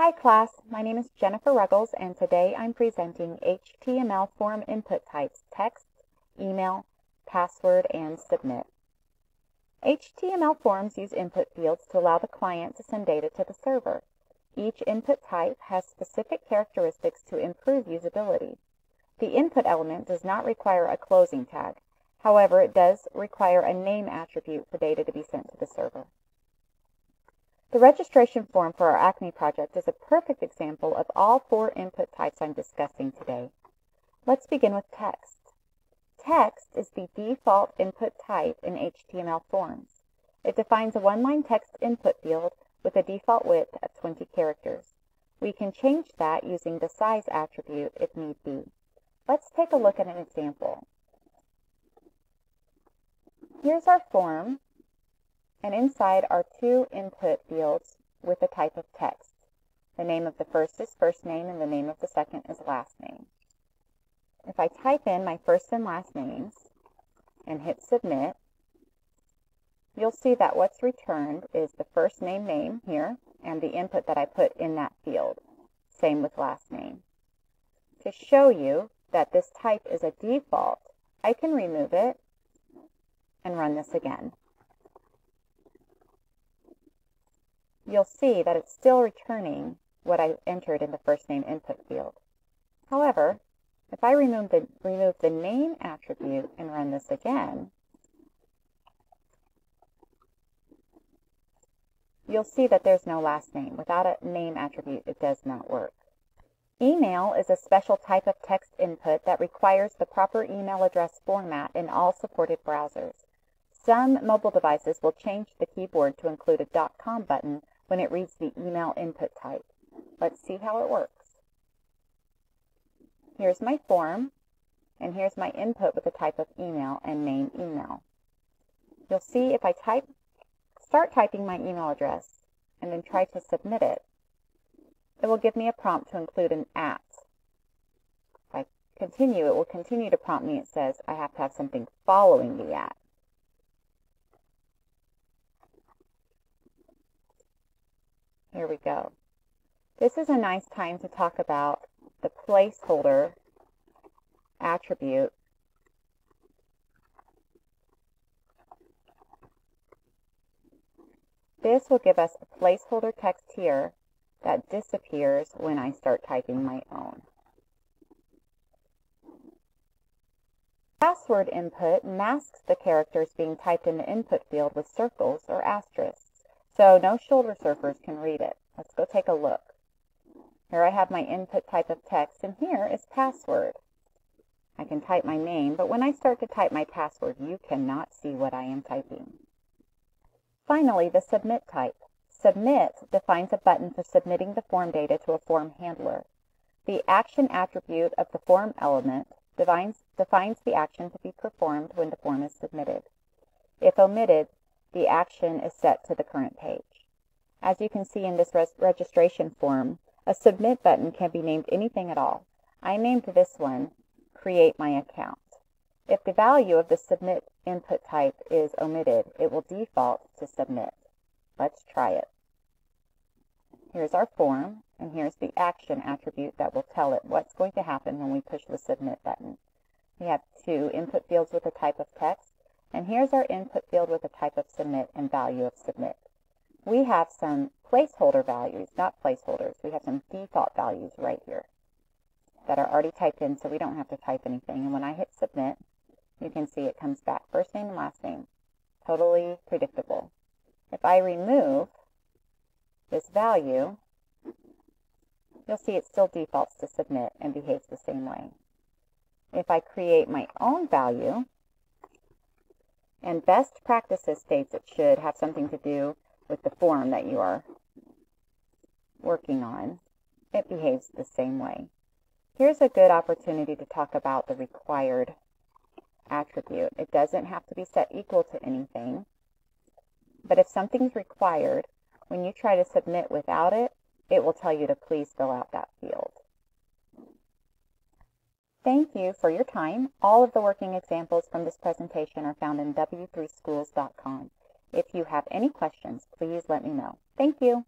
Hi class, my name is Jennifer Ruggles and today I'm presenting HTML form input types: text, email, password, and submit. HTML forms use input fields to allow the client to send data to the server. Each input type has specific characteristics to improve usability. The input element does not require a closing tag. However, it does require a name attribute for data to be sent to the server. The registration form for our Acme project is a perfect example of all four input types I'm discussing today. Let's begin with text. Text is the default input type in HTML forms. It defines a one-line text input field with a default width of 20 characters. We can change that using the size attribute if need be. Let's take a look at an example. Here's our form, and inside are two input fields with a type of text. The name of the first is first name and the name of the second is last name. If I type in my first and last names and hit submit, you'll see that what's returned is the first name here and the input that I put in that field. Same with last name. To show you that this type is a default, I can remove it and run this again. You'll see that it's still returning what I entered in the first name input field. However, if I remove the name attribute and run this again, you'll see that there's no last name. Without a name attribute, it does not work. Email is a special type of text input that requires the proper email address format in all supported browsers. Some mobile devices will change the keyboard to include a .com button when it reads the email input type. Let's see how it works. Here's my form, and here's my input with the type of email and name email. You'll see if I start typing my email address and then try to submit it, it will give me a prompt to include an @ If I continue, it will continue to prompt me. It says I have to have something following the @ Here we go. This is a nice time to talk about the placeholder attribute. This will give us a placeholder text here that disappears when I start typing my own. Password input masks the characters being typed in the input field with circles or asterisks, so no shoulder surfers can read it. Let's go take a look. Here I have my input type of text, and here is password. I can type my name, but when I start to type my password, you cannot see what I am typing. Finally, the submit type. Submit defines a button for submitting the form data to a form handler. The action attribute of the form element defines the action to be performed when the form is submitted. If omitted, the action is set to the current page. As you can see in this registration form, a submit button can be named anything at all. I named this one Create My Account. If the value of the submit input type is omitted, it will default to submit. Let's try it. Here's our form, and here's the action attribute that will tell it what's going to happen when we push the submit button. We have two input fields with a type of text, and here's our input field with a type of submit and value of submit. We have some placeholder values, not placeholders. We have some default values right here that are already typed in, so we don't have to type anything. And when I hit submit, you can see it comes back first name and last name. Totally predictable. If I remove this value, you'll see it still defaults to submit and behaves the same way. If I create my own value, and best practices states it should have something to do with the form that you are working on, it behaves the same way. Here's a good opportunity to talk about the required attribute. It doesn't have to be set equal to anything, but if something's required, when you try to submit without it, it will tell you to please fill out that field. Thank you for your time. All of the working examples from this presentation are found in w3schools.com. If you have any questions, please let me know. Thank you.